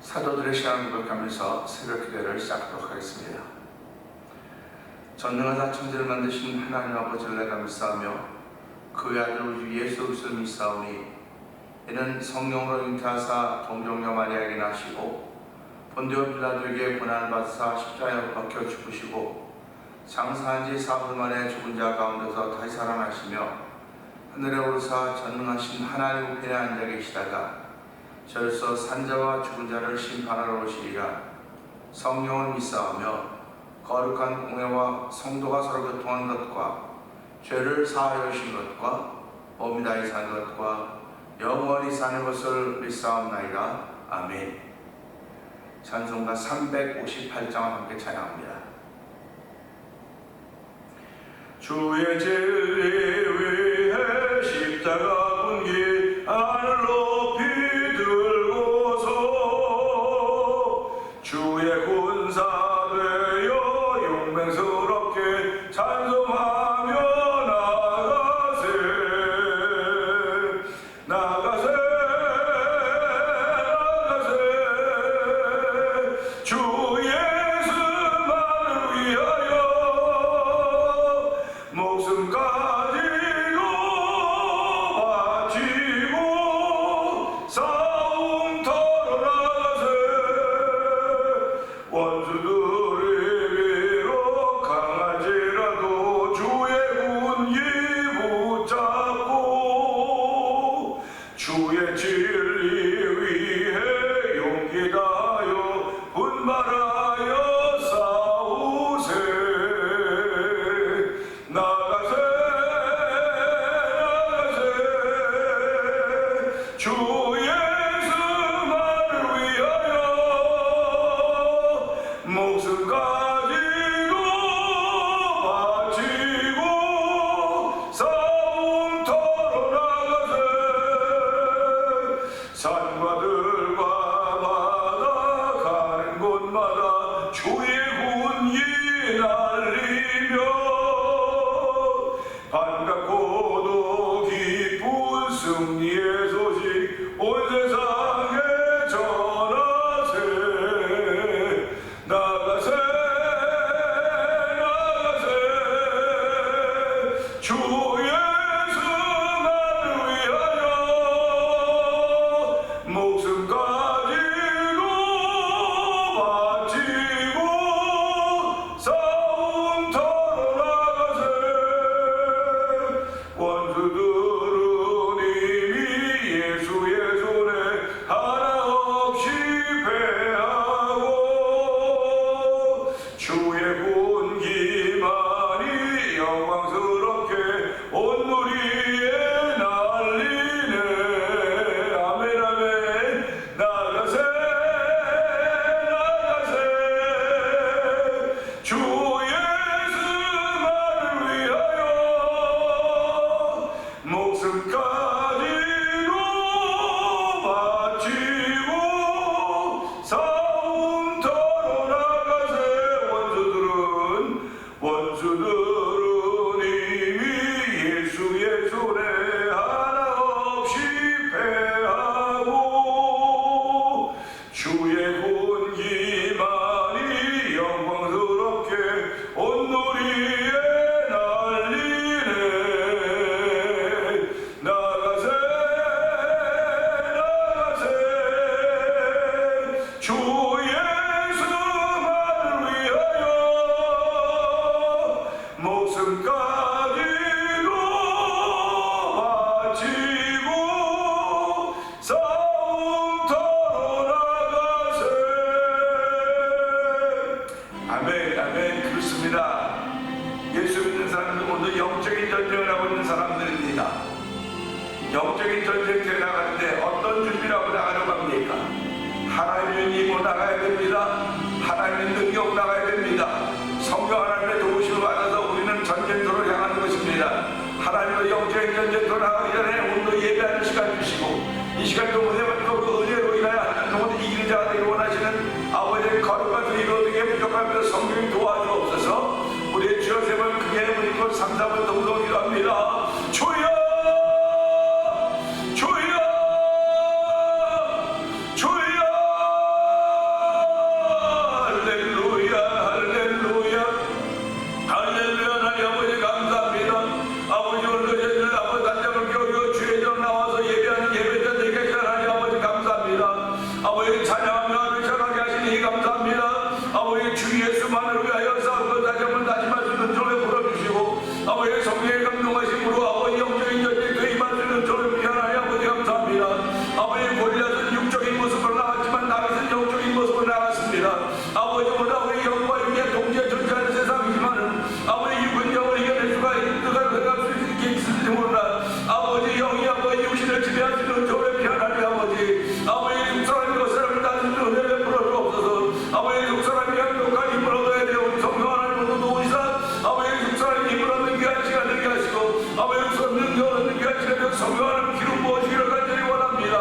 사도들의 시간을 기록하면서 새벽 기도를 시작하도록 하겠습니다. 전능하사 천지를 만드신 하나님 아버지를 내가 믿사오며 그의 아들 우리 예수 그리스도를 믿사오니 이는 성령으로 잉태하사 동정녀 마리아에게 나시고 본디오 빌라도에게 고난을 받으사 십자가에 박혀 죽으시고 장사한 지 사흘 만에 죽은 자 가운데서 다시 살아나시며 하늘에 오르사 전능하신 하나님 우편에 앉아 계시다가 저로서 산자와 죽은 자를 심판하러 오시리라. 성령을 믿사오며 거룩한 공회와 성도가 서로 교통한 것과 죄를 사하여 주신 것과 몸이 다시 산 것과 영원히 사는 것을 믿사옵나이다. 아멘. 찬송가 358장을 함께 찬양합니다. 주의 진리 위해 십자가 군기 하늘 높이 들고서 주의 군사 되어 용맹스럽게 찬송하며 나가세 주 예수만을 위하여 목숨 가지고 바치고 싸움터로 나가세 원수들이 비록 강할지라도 주의 군기 붙잡고 주의 진리 위해 용기 다하여 분발하여 싸우세 나가세 주 예수만을 위하여 목숨 가지고 바치고 싸움터로 나가세 산과 들과 바다 가는 곳마다 주의 군기 날리며 반갑고도 기쁜 승리의 소식 온 세상에 전하세 나가세 주 예수만을 위하여 목숨 가지고 바치고 싸움터로 나가세 원수들은 이미 예수의 손에 하나없이 패하고 주의 군기만이 영광스럽게 온 무리에 날리네 아멘 아멘 나가세 주 예수만을 위하여 목숨 가지고 바치고 싸움터로 나가세 원수들은 이미 예수의 손에 하나없이 패하고 주의 군기만이 영광스럽게 온 누리에 날리네 나가세 주 예수만을 위하여 목숨 가지고 바치고 싸움터로 나가세 아멘 아멘. 그렇습니다. 예수 믿는 사람들 모두 영적인 전쟁을 하고 있는 사람들입니다. 영적인 전쟁터에 나가는데 어떤 준비를 하고 나가려고 합니까? 하나님은 이보다 아버지 찬양하며 시작하게 하시니 감사합니다. 아버지 주 예수만을 위하여 싸우고 다시 한번 다짐할 수 있는 저를 불어주시고 아버지 성령의 감동하심으로 아버지 영적인 전쟁에 대입할 수 있는 저를 미안하여 아버지 감사합니다. 아버지 골리앗은 육적인 모습으로 나왔지만 다윗은 영적인 모습으로 나왔습니다. 아버지 오늘 아버지 영과 영의 동시에 존재하는 세상이지만은 아버지 육은 영을 이겨낼 수가 생각할 수 있을지 몰라 아버지 영이 아버지 육신을 지배할 수 있는 저를 미안하여 아버지 육사람이 그 사람을 다스리는 은혜를 풀어주옵소서. 아버지 육사람이 행복한 힘을 얻어야 되어 우리 성령 하나님으로 도우시사 아버지 육사람이 힘을 얻는 귀한 시간 되게 하시고 아버지 육사람 능력을 얻는 귀한 시간 되어 성령 하나님 기름 부어주기를 간절히 원합니다.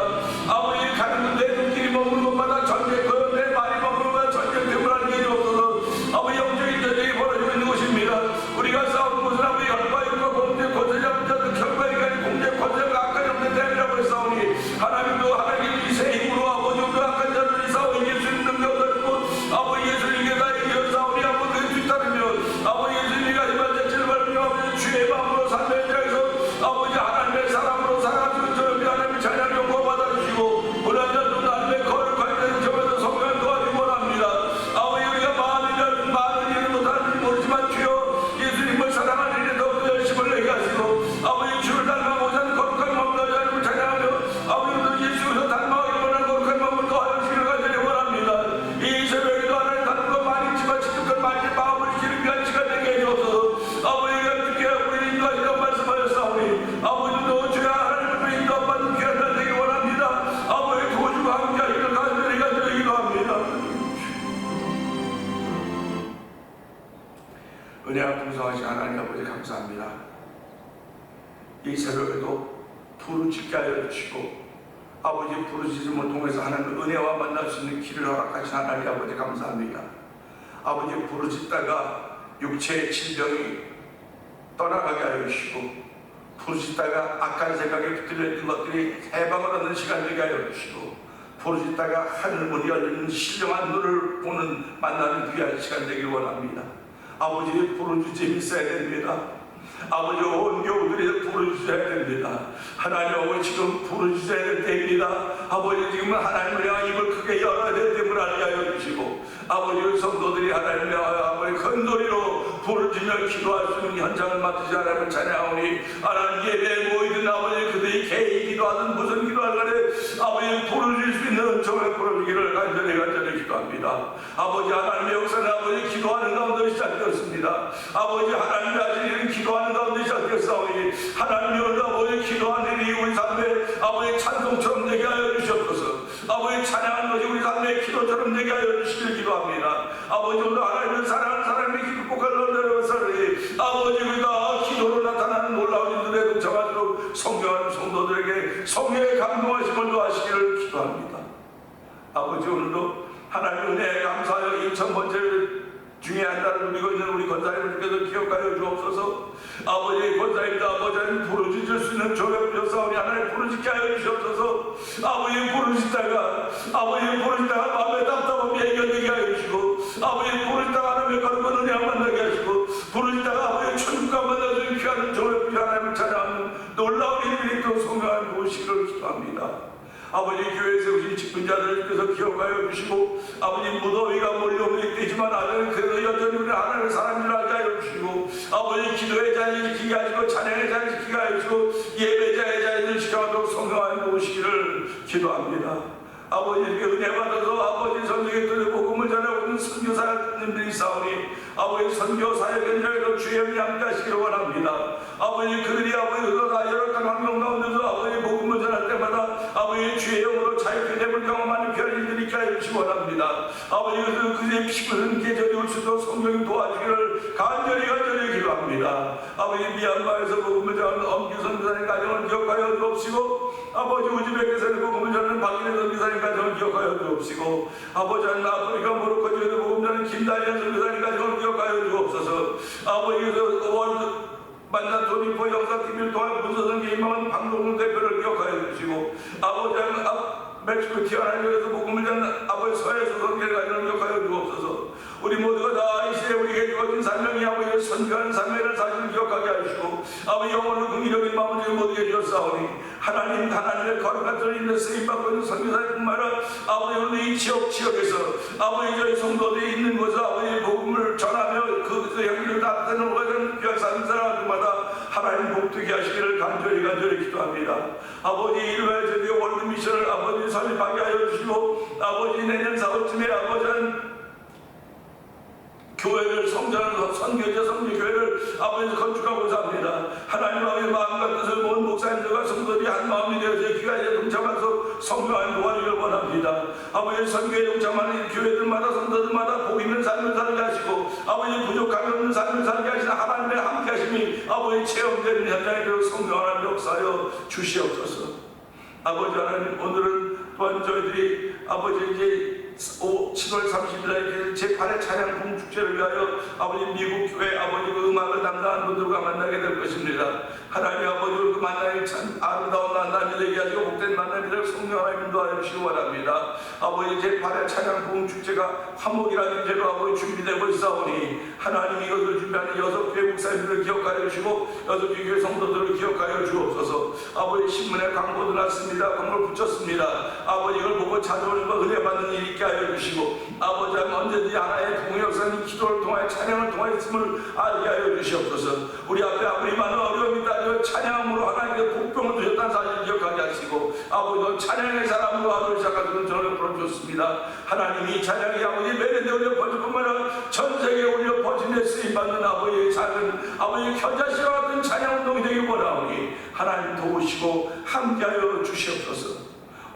아버지 가는 내 눈길이 머무는 곳마다 전쟁 내 말이 머무는 곳마다 전쟁됨을 알게 해주옵소서. 아버지 영적인 전쟁이 벌어지고 있는 곳입니다. 우리가 싸우는 곳은 아버지 열과 육과 공제 권세 잡은 자들 결과이까지 공제 권세가 악한 없는 대비라고 싸우니 하나님도 하나님 이세 힘으로 아버지도 악한 자들이 싸워 이길 수 있는 능력을 얻고 아버지 예수님께 다 이겨 싸우니 아버지 뒤따르며 아버지 예수님과 이만 자체를 밟으며 아버지 주의 마음으로 삶의 현장에서 아버지 하나님의 사람으로 살아가시는 저를 하나님의 찬양 영광 받아주시고 불안 자도 하나님의 거룩한 자를 점에서 성령 도와주기 원합니다. 아버지 우리가 많은 일을 못하는지 모르지만 주여 예수님을 사랑하는 일에 더욱더 열심을 내게 하시고 아버지 주를 닮아 오신 거룩한 마음으로 하나님을 찬양하며 아버지도 예수를 닮아가기 원하는 거룩한 마음을 더하여 주시기를 간절히 원합니다. 이 새벽에도 하나님 다른 것 많이 있지만 지금 것 많이 마음을 지키는 귀한 시간 되게 해주옵소서. 아버지가 주께 우리 인도하시라고 말씀하셨사오니 아버지도 주야 하나님을 인도받는 귀한 날 되기 원합니다. 아버지 도주가 함께하시기를 간절히 기도합니다. 은혜와 풍성하신 하나님 아버지 감사합니다. 이 새벽에도 부르짖게 하여 주시고 아버지 부르짖음을 통해서 하나님의 은혜와 만날 수 있는 길을 허락하신 하나님 아버지 감사합니다. 아버지 부르짖다가 육체의 질병이 떠나가게 하여 주시고 부르짖다가 악한 생각에 붙들려 있는 것들이 해방을 얻는 시간 되게 하여 주시고 부르짖다가 하늘 문이 열리는 신령한 눈을 보는 만나는 귀한 시간 되길 원합니다. 아버지 부르짖음이 있어야 됩니다. 아버지 온 교우들이 부르짖어야 됩니다. 하나님 아버지 지금 부르짖어야 될 때입니다. 아버지 지금은 하나님을 향해 입을 크게 열어야 될 때임을 알게 하여 주시고 아버지 성도들이 하나님의 아버지 큰 소리로 부르짖며 기도할 수 있는 현장을 맡으시 하나님을 찬양하오니 하나님 예배에 모이든 아버지 그들이 개인 기도하든 무슨 기도할 간에 아버지 부르짖을 수 있는 은총을 부르짖기를 간절히 기도합니다. 아버지 하나님의 역사는 아버지 기도하는 가운데 시작되었습니다. 아버지 하나님의 하시는 일은 기도하는 가운데 시작되었사오니 하나님의 오늘 아버지 기도하는 일이 우리 삶에 아버지 찬송처럼 되게 하여 주시옵소서. 아버지 찬양하는 것이 우리 삶의 기도처럼 되게 하여 주시길 기도합니다. 아버지 오늘 하나님을 사랑하는 사람의 기쁨복을 얻으려사니 아버지 우리가 기도로 나타나는 놀라운 일들에 동참하도록 성경하는 성도들에게 성령의 감동하심을 도하시기를 기도합니다. 아버지 오늘도 하나님 은혜에 감사하여 2000번째 중에 한 달을 누리고 있는 우리 권사님들께서 기억하여 주옵소서. 아버지 권사님들 아버지 하나님 부르짖을 수 있는 조력 부여사오니 하나님 부르짖게 하여 주옵소서. 아버지 부르짖다가 마음에 답답함이 해결되게 하여 주시고 아버지 부르짖다가 하나님의 거룩한 은혜와 만나게 하시고 부르짖다가 아버지 천국과 만나주는 귀한 조력 부여 하나님을 찾아가는 놀라운 일들이 또 성령하는 무엇이기를 기도합니다. 아버지 교회에서 오신 직분자들께서 기억하여 주시고 아버지 무더위가 몰려오는 때지만 아버지 그래도 여전히 우리 하나님의 사람들을 알게 하여 주시고 아버지 기도의 자리를 지키게 하시고 찬양의 자리를 지키게 하여 주시고 예배자의 자리를 지켜가도록 성령하여 오시기를 기도합니다. 아버지께 은혜 받아서 아버지 선생의 뜻의 복음을 전하고 있는 선교사님들이 싸우니 아버지 선교사의 현장에서 주의 은혜 함께 하시기를 원합니다. 아버지 그들이 아버지가 다 열악한 환경 가운데서 아버지 복음을 전할 때마다 아버지 주의 영으로 자유케 됨을 경험하는 별인들이 있게 하여 주시기 원합니다. 아버지 그들의 피부는 계절이 올 수도 성령이 도와주기를 간절히 기도합니다. 아버지 미얀마에서 복음을 전하는 엄규 선교사님 가정을 기억하여 주옵시고 아버지 우즈베키스탄의 복음을 전하는 박인혜 선교사님 가정을 기억하여 주옵시고 아버지 하나님 아프리카 모로코 지역의 복음 전하는 김다리안 선교사님 가정을 기억하여 주옵소서. 아버지께서 원 만난 도니포 영상TV를 통한 문서선교 희망은 방송국 대표를 기억하여 주시고 아버지 하나님 멕시코 티아나에서 복음을 전하는 아버지 서해에서 선교를 가정을 기억하여 주옵소서. 우리 모두가 다 이 시대에 우리에게 주어진 사명이 아버지의 선교하는 사명을 사실을 기억하게 하시고 아버지 영혼을 긍휼적인 마음을 모두에게 주었사오니 하나님의 거룩한 전인데 쓰임받고 있는 선교사뿐만 아니라 아버지 오늘 이 지역에서 아버지 저희 성도들이 있는 곳에 아버지 복음을 전하며 그 향기를 따뜻한 오래된 귀한 사람들마다 하나님 복되게 하시기를 간절히 기도합니다. 아버지 이루어야 저희 월드미션을 아버지 설립하게 하여 주시고 아버지 내년 4월쯤에 아버지는 교회를 성전을 선교교회를 아버지 건축하고자 합니다. 하나님 아버지 마음과 뜻을 모은 목사님들과 성도들이 한 마음이 되어서 기가에 동참해서 성교하는 도와주기를 원합니다. 아버지 선교에 동참하는 교회들마다 성도들마다 복 있는 삶을 살게 하시고 아버지 부족함이 없는 삶을 살게 하시는 하나님의 함께 하심이 아버지 체험되는 현장에 그 성교 하나님 역사하여 주시옵소서. 아버지 하나님 오늘은 또한 저희들이 아버지 이제 7월 30일 제8회 찬양 공축제를 위하여 아버지 미국 교회 아버지 그 음악을 담당하는 분들과 만나게 될 것입니다. 하나님 아버지 그 만남이 참 아름다운 만남이 되게 하시고 복된 만남이 될 성령 하나님 인도하여 주시기 원합니다. 아버지 제8회 찬양 공축제가 화목이라는 제로 아버지 준비되고 있사오니 하나님 이것을 준비하는 6교회 목사님들을 기억하여 주시고 6교회 교회 성도들을 기억하여 주옵소서. 아버지 신문에 광고도 났습니다. 광고를 붙였습니다. 아버지 이걸 보고 찾아오는 거 은혜 받는 일이 있게 하여 주시고 아버지 언제든지 하나의 동역사님 기도를 통하여 찬양을 통하여 있음을 알게 하여 주시옵소서. 우리 앞에 아무리 많은 어려움이 있다면 찬양으로 하나님께 복병을 주셨다는 사실을 기억하게 하시고 아버지 찬양의 사람으로 하루 시작하시는 저를 부르셨습니다. 하나님이 찬양이 아버지 매일에 올려 퍼질 뿐만 아니라 전 세계에 올려 퍼지며 쓰임받는 아버지의 작은 아버지 겨자씨와 같은 찬양 운동이 되길 원하오니 하나님 도우시고 함께하여 주시옵소서.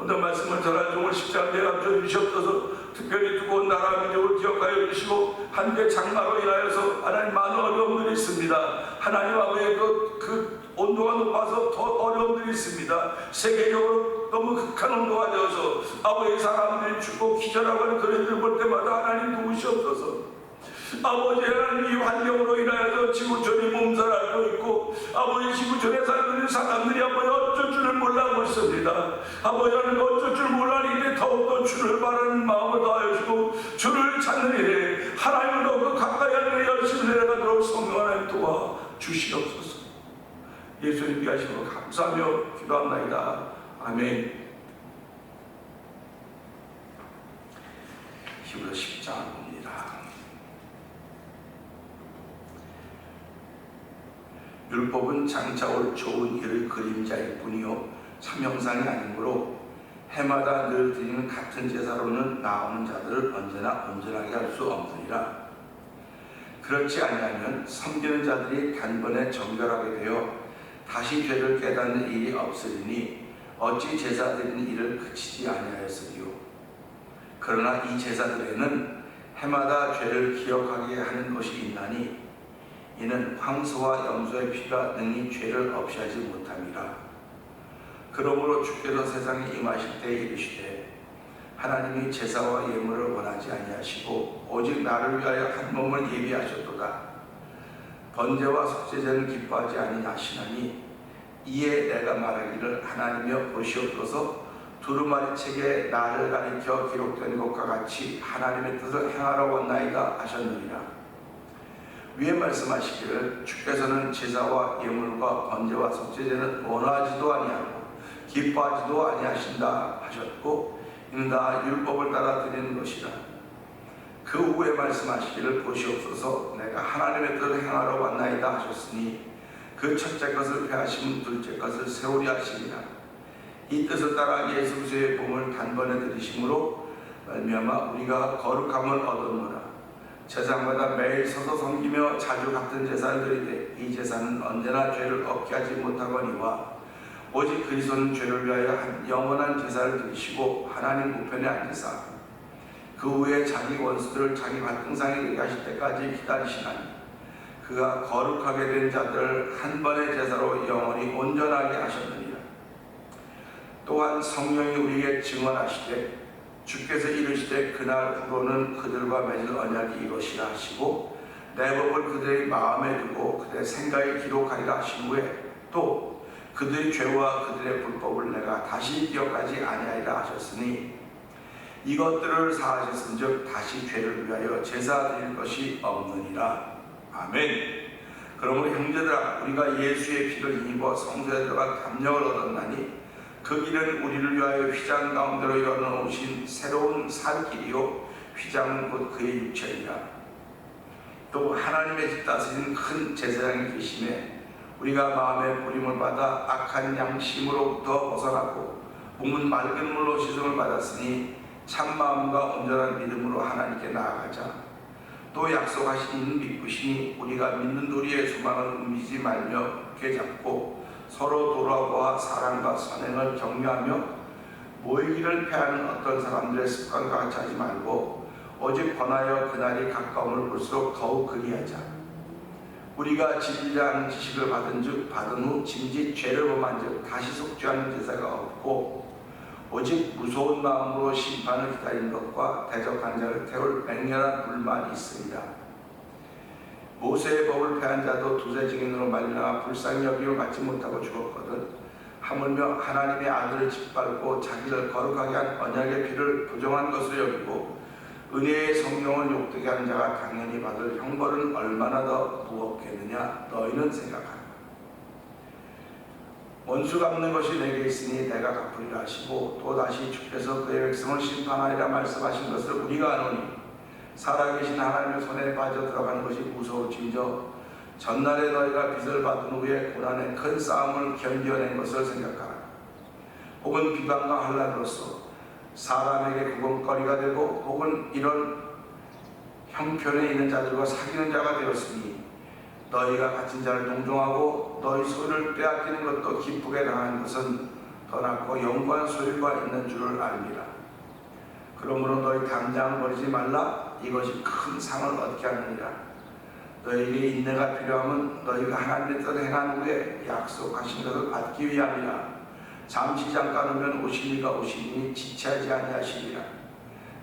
오늘 말씀을 전할 종을 십자가 내감쳐 주시옵소서. 특별히 두고 온 나라 민족을 기억하여 주시고 한때 장마로 인하여서 하나님 많은 어려움들이 있습니다. 하나님 아버지의 그 온도가 높아서 더 어려움들이 있습니다. 세계적으로 너무 극한 온도가 되어서 아버지의 사람들이 죽고 기절하고 하는 그런 일을 볼 때마다 하나님 도우시옵소서. 아버지 하나님 이 환경으로 인하여서 지구촌이 몸살하고 있고 아버지 지구촌에 살고 있는 사람들이 아버지 어쩔 줄을 몰라하고 있습니다. 아버지 하나님 어쩔 줄 몰라하는데 더욱더 주를 바라는 마음을 더하여 주고 주를 찾는 일에 하나님을 더욱 가까이 하는 일에 열심히 내려가도록 성령 하나님 도와 주시옵소서. 예수님 위하심으로 감사하며 기도합나이다. 아멘. 히브리 10장 봅니다. 율법은 장차 올 좋은 일의 그림자일 뿐이요 참형상이 아니므로 해마다 늘 드리는 같은 제사로는 나오는 자들을 언제나 온전하게 할 수 없느니라. 그렇지 아니하면 섬기는 자들이 단번에 정결하게 되어 다시 죄를 깨닫는 일이 없으리니 어찌 제사 드리는 일을 그치지 아니하였으리요. 그러나 이 제사들에는 해마다 죄를 기억하게 하는 것이 있나니 이는 황소와 염소의 피가 능히 죄를 없이 하지 못함이라. 그러므로 주께서 세상에 임하실 때에 이르시되 하나님이 제사와 예물을 원하지 아니하시고 오직 나를 위하여 한 몸을 예비하셨도다. 번제와 속죄제는 기뻐하지 아니하시나니 이에 내가 말하기를 하나님이여 보시옵소서. 두루마리 책에 나를 가리켜 기록된 것과 같이 하나님의 뜻을 행하러 왔나이다 하셨느니라. 위에 말씀하시기를 주께서는 제사와 예물과 번제와 속죄제는 원하지도 아니하고 기뻐하지도 아니하신다 하셨고 이는 다 율법을 따라 드리는 것이라. 그 후에 말씀하시기를 보시옵소서. 내가 하나님의 뜻을 행하러 왔나이다 하셨으니 그 첫째 것을 폐하시면 둘째 것을 세우리 하시니라. 이 뜻을 따라 예수 그리스도의 몸을 단번에 드리심으로 말미암아 우리가 거룩함을 얻었노라. 제사장마다 매일 서서 섬기며 자주 같은 제사를 드리되 이 제사는 언제나 죄를 얻게 하지 못하거니와 오직 그리스도는 죄를 위하여 한 영원한 제사를 드리시고 하나님 우편에 앉으사 그 후에 자기 원수들을 자기 발등상에 이르게 하실 때까지 기다리시나니 그가 거룩하게 된 자들을 한 번의 제사로 영원히 온전하게 하셨느니라. 또한 성령이 우리에게 증언하시되 주께서 이르시되 그날 후로는 그들과 맺을 언약이 이것이라 하시고 내 법을 그들의 마음에 두고 그들의 생각에 기록하리라 하신 후에 또 그들의 죄와 그들의 불법을 내가 다시 기억하지 아니하리라 하셨으니 이것들을 사하셨은즉 다시 죄를 위하여 제사 드릴 것이 없느니라. 아멘. 그러므로 형제들아 우리가 예수의 피를 입어 성소에 들어가 담력을 얻었나니 그 길은 우리를 위하여 휘장 가운데로 열어놓으신 새로운 산길이요 휘장은 곧 그의 육체이라. 또 하나님의 집 다스리는 큰 제사장이 계심에 우리가 마음의 부림을 받아 악한 양심으로부터 벗어나고 몸은 맑은 물로 씻음을 받았으니 참마음과 온전한 믿음으로 하나님께 나아가자. 또 약속하신 이는 믿으시니 우리가 믿는 도리의 소망을 옮기지 말며 굳게 잡고 서로 돌아보아 사랑과 선행을 격려하며 모이기를 패하는 어떤 사람들의 습관과 같이 하지 말고 오직 권하여 그날이 가까움을 볼수록 더욱 그리하자. 우리가 진리라 하는 지식을 받은 후 짐짓 죄를 범한 즉 다시 속죄하는 제사가 없고 오직 무서운 마음으로 심판을 기다리는 것과 대적한 자를 태울 맹렬한 불만이 있습니다. 모세의 법을 패한 자도 두세 증인으로 말미암아 불쌍히 여김을 받지 못하고 죽었거든. 하물며 하나님의 아들을 짓밟고 자기를 거룩하게 한 언약의 피를 부정한 것으로 여기고 은혜의 성령을 욕되게 하는 자가 당연히 받을 형벌은 얼마나 더 무겁겠느냐 너희는 생각하라. 원수 갚는 것이 내게 있으니 내가 갚으리라 하시고 또다시 주께서 그의 백성을 심판하리라 말씀하신 것을 우리가 아노니 살아계신 하나님의 손에 빠져 들어가는 것이 무서울진저 전날에 너희가 빚을 받은 후에 고난의 큰 싸움을 견뎌낸 것을 생각하라. 혹은 비방과 한란으로서 사람에게 구걸거리가 되고 혹은 이런 형편에 있는 자들과 사귀는 자가 되었으니 너희가 갇힌 자를 동정하고 너희 소유를 빼앗기는 것도 기쁘게 당하는 것은 더 낫고 영원한 소유가 있는 줄을 압니다. 그러므로 너희 당장 버리지 말라. 이것이 큰 상을 얻게 하느니라. 너희에게 인내가 필요하면 너희가 하나님의 뜻을 행한 후에 약속하신 것을 받기 위함이라. 잠시 잠깐 오면 오시니가 오시니 지체하지 아니하시리라.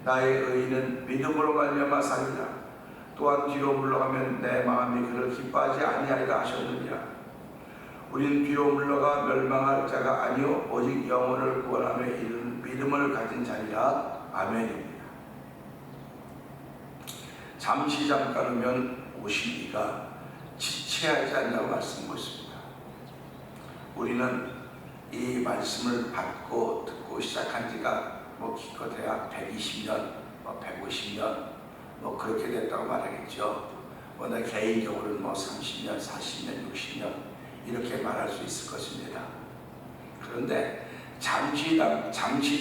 나의 의인은 믿음으로 말미암아 살리라. 또한 뒤로 물러가면 내 마음이 그를 기뻐하지 아니하리라 하셨느니라. 우리는 뒤로 물러가 멸망할 자가 아니요 오직 영혼을 구원하며 이르는 믿음을 가진 자니라. 아멘입니다. 잠시 잠깐 오면 오시니가 지체하지 않냐고 말씀하고 있습니다. 우리는 이 말씀을 받고 듣고 시작한 지가 기껏해야 120년, 150년 그렇게 됐다고 말하겠죠. 내 개인적으로는 30년, 40년, 60년 이렇게 말할 수 있을 것입니다. 그런데 잠시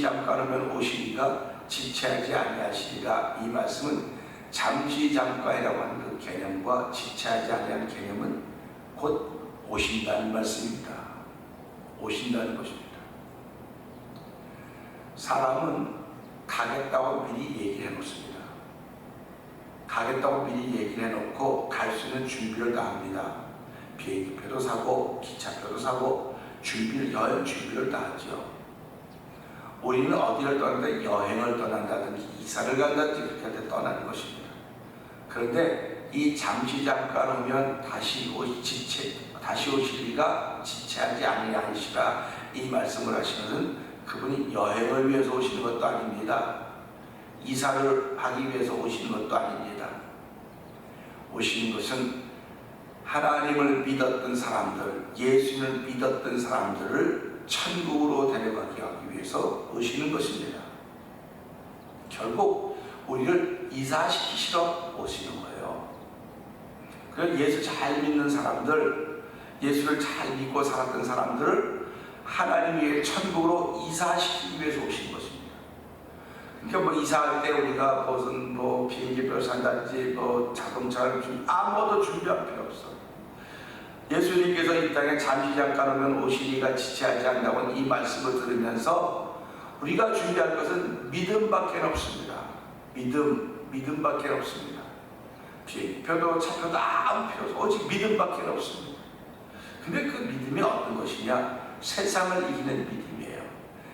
잠깐 오면 오시니가 지체하지 아니하시리라. 이 말씀은 잠시 잠깐이라고 하는 그 개념과 지체하지 아니하는 개념은 곧 오신다는 말씀입니다. 오신다는 것입니다. 사람은 가겠다고 미리 얘기를 해놓습니다. 가겠다고 미리 얘기를 해놓고 갈 수 있는 준비를 다 합니다. 비행기표도 사고 기차표도 사고 여행 준비를 다 하죠. 우리는 어디를 떠난다, 여행을 떠난다든지 이사를 간다든지 그렇게 할 때 떠나는 것입니다. 그런데 이 잠시 잠깐 오면 다시 오실 리가 지체하지 아니하시라. 이 말씀을 하시는 것은 그분이 여행을 위해서 오시는 것도 아닙니다. 이사를 하기 위해서 오시는 것도 아닙니다. 오시는 것은 하나님을 믿었던 사람들, 예수님을 믿었던 사람들을 천국으로 데려가게 하기 위해서 오시는 것입니다. 결국 우리를 이사시키시러 오시는 거예요. 그래서 예수 잘 믿는 사람들, 예수를 잘 믿고 살았던 사람들을 하나님의 천국으로 이사시키기 위해서 오신 것입니다. 그러니까 이사할 때 우리가 무슨 비행기표 산다든지 자동차를 아무것도 준비할 필요 없어. 예수님께서 이 땅에 잠시 잠깐 오면 오시니가 지체하지 않는다고 이 말씀을 들으면서 우리가 준비할 것은 믿음밖에 없습니다. 믿음밖에 없습니다. 비행기표도 차표도 아무 필요 없어. 오직 믿음밖에 없습니다. 근데 그 믿음이 어떤 것이냐? 세상을 이기는 믿음이에요.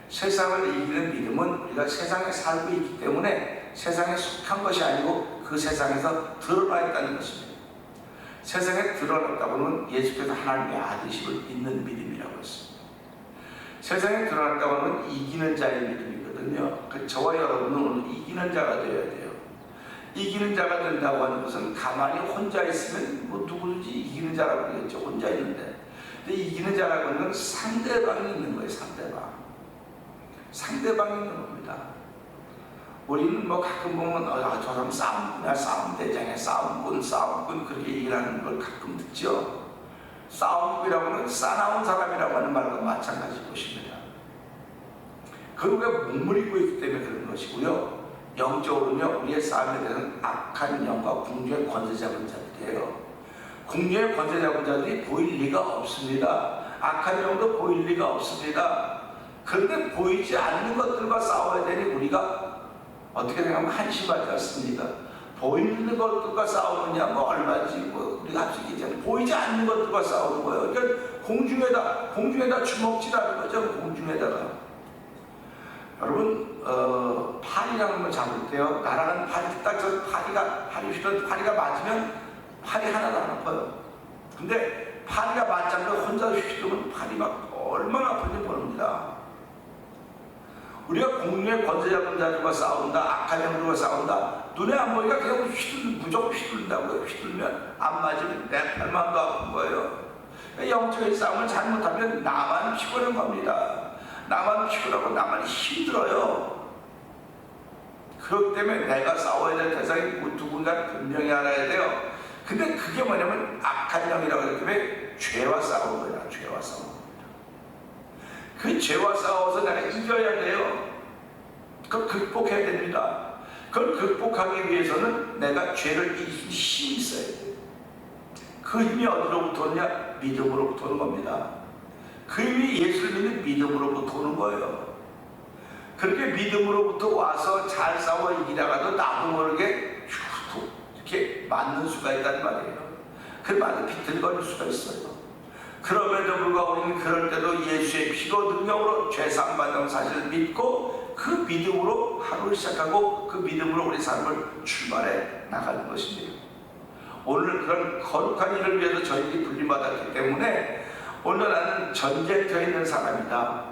세상을 이기는 믿음은 우리가 세상에 살고 있기 때문에 세상에 속한 것이 아니고 그 세상에서 드러나 있다는 것입니다. 세상에 드러났다고는 예수께서 하나님의 아들이심을 믿는 믿음이라고 했습니다. 세상에 드러났다고는 이기는 자의 믿음이거든요. 저와 여러분은 오늘 이기는 자가 되어야 돼요. 이기는 자가 된다고 하는 것은 가만히 혼자 있으면 누구든지 이기는 자라고 그러겠죠. 혼자 있는데. 근데 이기는 자라고 하는 건 상대방이 있는 거예요. 상대방. 상대방이 있는 겁니다. 우리는 뭐 가끔 보면 저 사람 싸움꾼이야, 싸움대장이야, 싸움꾼 그렇게 얘기를 하는 걸 가끔 듣죠. 싸움꾼이라고 하는 싸나운 사람이라고 하는 말과 마찬가지 것입니다. 그건 우리가 몸을 입고 있기 때문에 그런 것이고요. 영적으로는요, 우리의 싸움에 대해서는 악한 영과 궁중의 권세 잡은 자들이에요. 궁중의 권세 잡은 자들이 보일 리가 없습니다. 악한 영도 보일 리가 없습니다. 그런데 보이지 않는 것들과 싸워야 되니 우리가 어떻게 생각하면 한심하지 않습니까? 보이는 것들과 싸우느냐 뭐 얼마지 뭐 우리가 할 수 있겠잖아요. 보이지 않는 것들과 싸우는 거예요. 그러니까 공중에다 주먹질하는 거죠. 공중에다가. 여러분 팔이라는 걸 잡을 때요, 날아가는 팔이 딱 저 파리가 맞으면 팔이 하나도 안 아파요. 근데 파리가 맞지 않고 혼자 휘두르면 팔이 막 얼마나 아픈지 모릅니다. 우리가 공중의 권세 잡은 자들과 싸운다, 악한 영들과 싸운다, 눈에 안 보이니까 그냥 무조건 휘둘른다고요. 휘둘면 안 맞으면 내 팔만 더 아픈 거예요. 영적인 싸움을 잘못하면 나만 피곤한 겁니다. 나만 피곤하고 나만 힘들어요. 그렇기 때문에 내가 싸워야 될 대상이 누군가 분명히 알아야 돼요. 근데 그게 뭐냐면 악한 영이라고 하기 때문에 죄와 싸우는 거야. 죄와 싸우는 겁니다. 그 죄와 싸워서 내가 이겨야 돼요. 그걸 극복해야 됩니다. 그걸 극복하기 위해서는 내가 죄를 이길 수 있는 힘이 있어야 돼요. 그 힘이 어디로부터 오느냐? 믿음으로부터 오는 겁니다. 그 힘이 예수를 믿는 믿음으로부터 오는 거예요. 그렇게 믿음으로부터 와서 잘 싸워 이기다가도 나도 모르게 이렇게 맞는 수가 있단 말이에요. 그 말이 비틀거릴 수가 있어요. 그럼에도 불구하고 우리는 그럴 때도 예수의 피로 능력으로 죄사함 받는 사실을 믿고 그 믿음으로 하루를 시작하고 그 믿음으로 우리 삶을 출발해 나가는 것입니다. 오늘 그런 거룩한 일을 위해서 저희들이 불림받았기 때문에 오늘 나는 전쟁터에 있는 사람이다.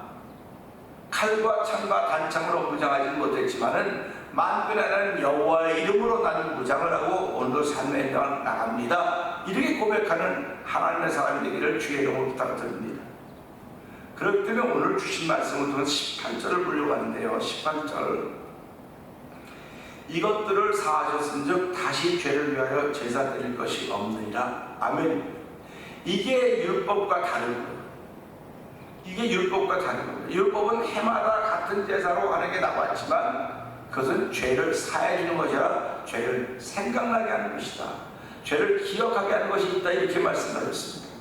칼과 창과 단창으로 무장하지 못했지만은 만군의 하나님 여호와의 이름으로 나는 무장을 하고 오늘도 삶의 행을 나갑니다. 이렇게 고백하는 하나님의 사람이 되기를 주의 이름으로 부탁드립니다. 그렇기 때문에 오늘 주신 말씀을 통해 18절을 보려고 하는데요. 18절, 이것들을 사하셨은즉 다시 죄를 위하여 제사 드릴 것이 없느니라. 아멘. 이게 율법과 다른 거예요. 이게 율법과 다른 겁니다. 율법은 해마다 같은 제사로 하는 게 나왔지만 그것은 죄를 사해 주는 것이라 죄를 생각나게 하는 것이다. 죄를 기억하게 하는 것이 있다. 이렇게 말씀하셨습니다.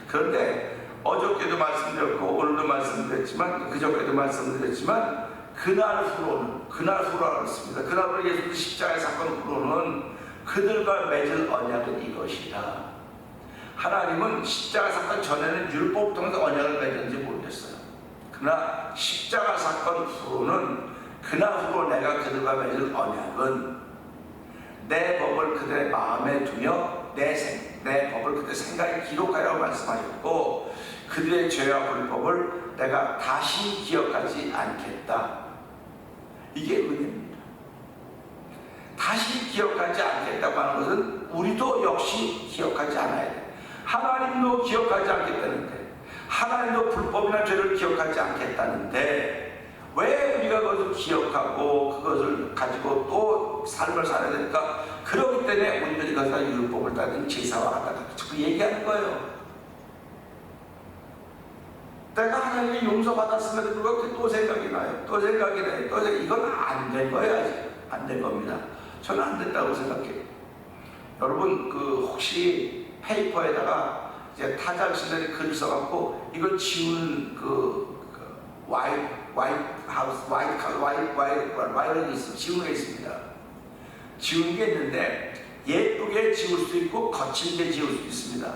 그런데 어저께도 말씀드렸고 오늘도 말씀드렸지만 그저께도 말씀드렸지만 그날 후로라고 했습니다. 그날 후로 예수님 십자가의 사건 후로는 그들과 맺을 언약은 이것이다. 하나님은 십자가 사건 전에는 율법 통해서 언약을 맺는지 모르겠어요. 그러나 십자가 사건 후로는 그날 후로 내가 그들과 맺을 언약은 내 법을 그들의 마음에 두며 내 법을 그들의 생각에 기록하라고 말씀하셨고 그들의 죄와 불법을 내가 다시 기억하지 않겠다. 이게 은혜입니다. 다시 기억하지 않겠다고 하는 것은 우리도 역시 기억하지 않아야 돼요. 하나님도 기억하지 않겠다는데, 하나님도 불법이나 죄를 기억하지 않겠다는데 왜 우리가 그것을 기억하고 그것을 가지고 또 삶을 살아야 되니까? 그렇기 때문에 우리는 이것을 율법을 따른 제사와 같다. 그 얘기하는 거예요. 내가 하나님의 용서받았음에도 불구하고 또 생각이 나요. 또 생각이 나요. 이건 안 된 거예요. 아직 안 된 겁니다. 저는 안 됐다고 생각해요. 여러분 혹시 페이퍼에다가 이제 타자신들이 글 써갖고 이걸 지우는 와이런이 있습니다. 지우는 게 있습니다. 지우는 게 있는데 예쁘게 지울 수 있고 거칠게 지울 수 있습니다.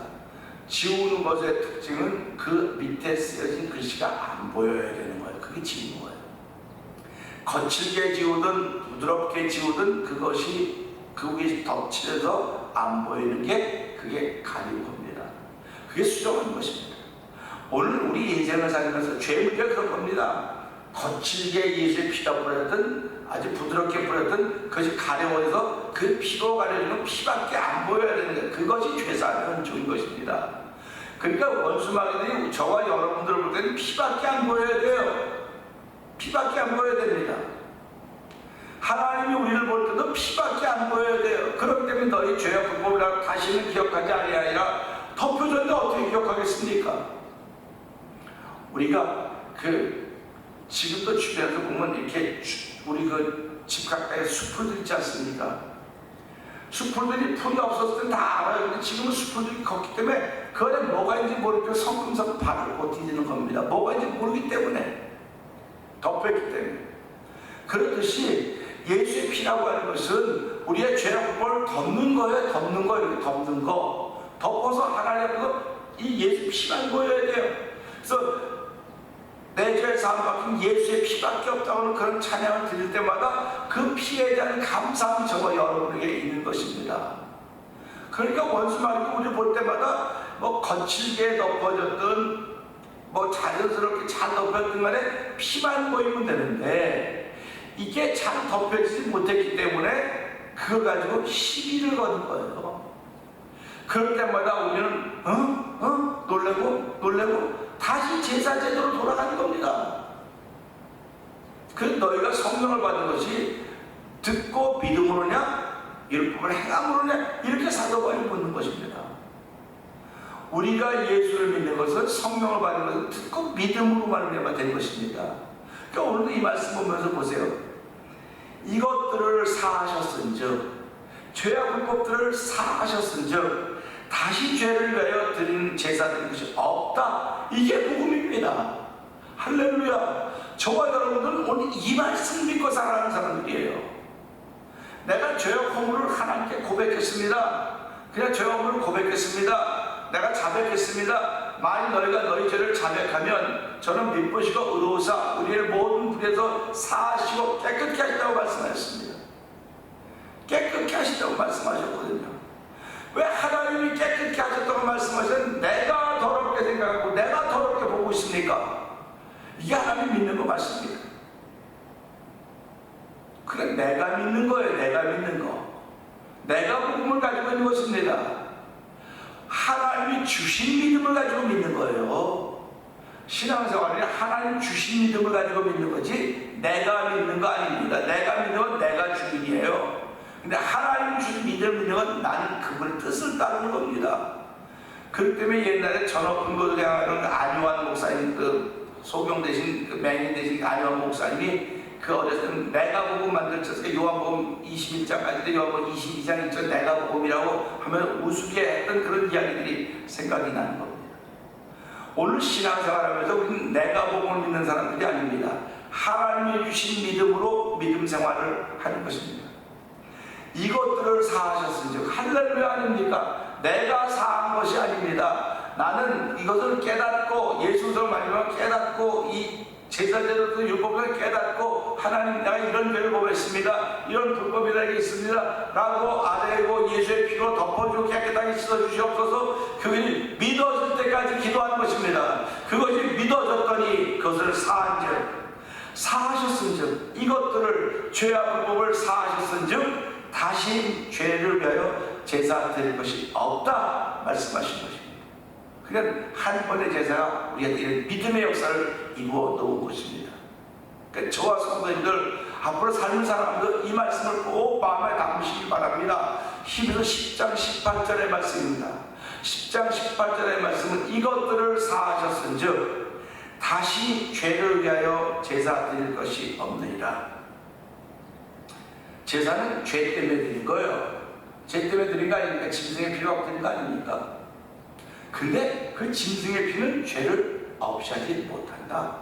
지우는 것의 특징은 그 밑에 쓰여진 글씨가 안 보여야 되는 거예요. 그게 지우는 거예요. 거칠게 지우든 부드럽게 지우든 그것이 덧칠해서 안 보이는 게 그게 가리는 겁니다. 그게 수정하는 것입니다. 오늘 우리 인생을 살면서 죄 문제가 그런 겁니다. 거칠게 예수의 피가 뿌렸든 아주 부드럽게 뿌렸든 그것이 가려워서 그 피로 가려지는 피밖에 안 보여야 되는 거예요. 그것이 죄사하는 좋은 것입니다. 그러니까 원수마귀들이 저와 여러분들을 볼 때는 피밖에 안 보여야 돼요. 피밖에 안 보여야 됩니다. 하나님이 우리를 볼 때도 피밖에 안 보여야 돼요. 그렇기 때문에 너희 죄와 불법이라 다시는 기억하지 아니하리라 덮여졌는데 어떻게 기억하겠습니까? 우리가 지금도 주변에서 보면 이렇게 우리 집 가까이에 숲풀들 있지 않습니까? 숲풀들이 풀이 없었을 때 다 알아요. 근데 지금은 숲풀들이 걷기 때문에 그 안에 뭐가 있는지 모르고 성큼성큼 발을 못 디디는 겁니다. 뭐가 있는지 모르기 때문에, 덮였기 때문에. 그렇듯이 예수의 피라고 하는 것은 우리의 죄와 불법을 덮는 거예요. 덮는 거, 이렇게 덮는 거. 덮어서 하나님 앞에서 이 예수 피만 보여야 돼요. 그래서 내 죄의 사함 받긴 예수의 피밖에 없다고 하는 그런 찬양을 드릴 때마다 그 피에 대한 감사함이 저와 여러분에게 있는 것입니다. 그러니까 원수마귀가 우리 볼 때마다 뭐 거칠게 덮어졌든 뭐 자연스럽게 잘 덮였든 간에 피만 보이면 되는데 이게 잘 덮여지지 못했기 때문에 그걸 가지고 시비를 거는 거예요. 그럴 때마다 우리는 놀래고 다시 제사 제도로 돌아가는 겁니다. 그래서 너희가 성령을 받은 것이 듣고 믿음으로냐 율법을 행함으로냐 이렇게 사도바울이 묻는 것입니다. 우리가 예수를 믿는 것은 성령을 받는 것은 듣고 믿음으로 말미암아 된 것입니다. 그러니까 오늘도 이 말씀 보면서 보세요. 이것들을 사하셨은즉 죄와 불법들을 사하셨은즉 다시 죄를 위하여 드리는 제사 드리는 것이 없다. 이게 복음입니다. 할렐루야. 저와 여러분들은 오늘 이 말씀 믿고 살아가는 사람들이에요. 내가 죄와 허물을 하나님께 고백했습니다. 그냥 죄와 허물을 고백했습니다. 내가 자백했습니다. 만일 너희가 너희 죄를 자백하면 저는 미쁘시고 의로우사 우리의 모든 불에서 사하시고 깨끗게 하신다고 말씀하셨습니다. 깨끗게 하신다고 말씀하셨거든요. 왜 하나님이 깨끗게 하셨다고 말씀하셨는데 내가 더럽게 생각하고 내가 더럽게 보고 있습니까? 이게 하나님 믿는 거 맞습니다. 그래, 내가 믿는 거예요. 내가 믿는 거. 내가 복음을 가지고 있는 것입니다. 하나님이 주신 믿음을 가지고 믿는 거예요. 신앙생활이 하나님 주신 믿음을 가지고 믿는 거지 내가 믿는 거 아닙니다. 내가 믿는 건 내가 주인이에요. 근데 하나님 주신 믿음을 믿는 건 나는 그분의 뜻을 따르는 겁니다. 그렇기 때문에 옛날에 전업은 것을 향하는 안요한 목사님, 소경 대신 맹인 대신 안요한 목사님이 어렸을 때 내가 복음 만들었어요. 요한복음 21장까지도 요한복음 22장 1절 내가 복음이라고 하면 우습게 했던 그런 이야기들이 생각이 나는 겁니다. 오늘 신앙생활하면서 우리는 내가 복음을 믿는 사람들이 아닙니다. 하나님이 주신 믿음으로 믿음 생활을 하는 것입니다. 이것들을 사하셨은즉 할렐루야 아닙니까? 내가 사한 것이 아닙니다. 나는 이것을 깨닫고 예수를 말미암아 깨닫고 이 제사제도도 율법을 깨닫고 하나님 내가 이런 죄를 범했습니다. 이런 불법이라는 게 있습니다. 라고 아뢰고 예수의 피로 덮어주고 깨끗하게 씻어주시옵소서. 그것이 믿어질 때까지 기도하는 것입니다. 그것이 믿어졌더니 그것을 사하셨은즉 이것들을 죄와 불법을 사하셨은즉 다시 죄를 위하여 제사 드릴 것이 없다 말씀하신 것입니다. 그러니까 한 번의 제사가 우리한테 이런 믿음의 역사를 이루어 놓은 것입니다. 그러니까 저와 성도님들 앞으로 삶을 살아가면서 이 말씀을 꼭 마음에 담으시기 바랍니다. 히브리서 10장 18절의 말씀입니다. 10장 18절의 말씀은 이것들을 사하셨은즉 다시 죄를 위하여 제사 드릴 것이 없느니라. 제사는 죄 때문에 드린 거예요. 죄 때문에 드린 거 아닙니까? 짐승의 피가 드린 거 아닙니까? 근데 그 짐승의 피는 죄를 없애지 못한다.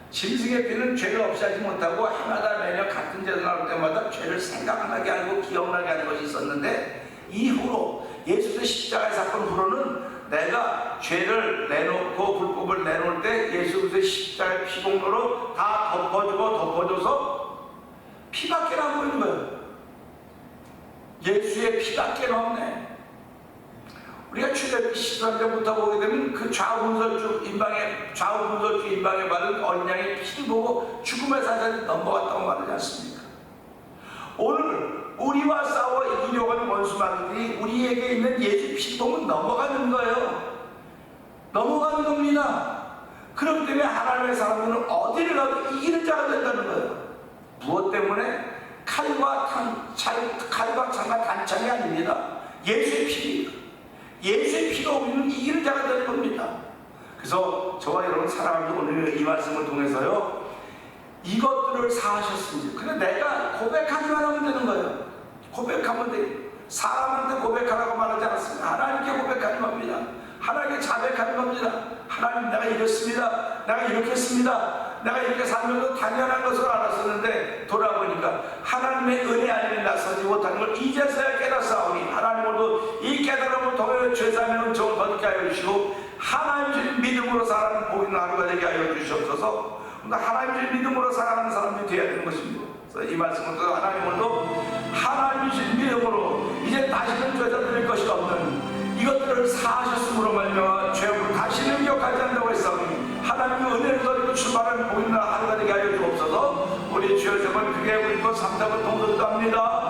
짐승의 피는 죄를 없애지 못하고 해마다 매년 같은 제사 나올 때마다 죄를 생각나게 하고 기억나게 하는 것이 있었는데 이후로 예수의 십자가의 사건 후로는 내가 죄를 내놓고 불법을 내놓을 때 예수 그리스도의 십자가의 피공로로 다 덮어줘서 피밖에 안 보이는 거예요. 예수의 피밖에 없네. 우리가 출애굽기 13장부터 보게 되면 그 좌우분설주 임방에 받은 어린 양의 피를 보고 죽음의 사자를 넘어갔다고 말하지 않습니까? 오늘 우리와 싸워 이기려고 하는 원수마귀들이 우리에게 있는 예수 피를 보면 넘어가는 거예요. 넘어가는 겁니다. 그렇기 때문에 하나님의 사람들은 어디를 가도 이기는 자가 된다는 거예요. 무엇 때문에? 칼과 창과 단창이 아닙니다. 예수의 피입니다. 예수의 피로 우리는 이기는 자가 되는 겁니다. 그래서 저와 여러분 사랑합니다. 오늘 이 말씀을 통해서요, 이것들을 사하셨습니다. 근데 내가 고백하기만 하면 되는 거예요. 고백하면 돼요. 사람한테 고백하라고 말하지 않았습니다. 하나님께 고백하는 겁니다. 하나님께 자백하는 겁니다. 하나님, 내가 이랬습니다. 내가 이렇게 했습니다. 내가 이렇게 살면서 당연한 것을 알았었는데 돌아보니까 하나님의 은혜 아니면 나서지 못하는 걸 이제서야 깨닫사오니, 하나님으로도 이 깨달음을 통해 죄사함의 은총을 받게 하여 주시고 하나님 주신 믿음으로 살아가는 복 있는 하루가 되게 하여 주시옵소서. 하나님 주신 믿음으로 살아가는 사람이 되어야 되는 것입니다. 그래서 이 말씀을 통해 하나님으로도 하나님 주신 믿음으로 이제 다시는 죄져드릴 것이 없는 이것들을 사하셨으므로 말미암아 죄를 다시는 기억하지 않는다고 했사오니 하나님의 은혜를 더리고 출발하는 복 있는 하루가 되게 하여 주옵소서. 우리 주여 정말 그게 우리 것 삼답을 통도합니다.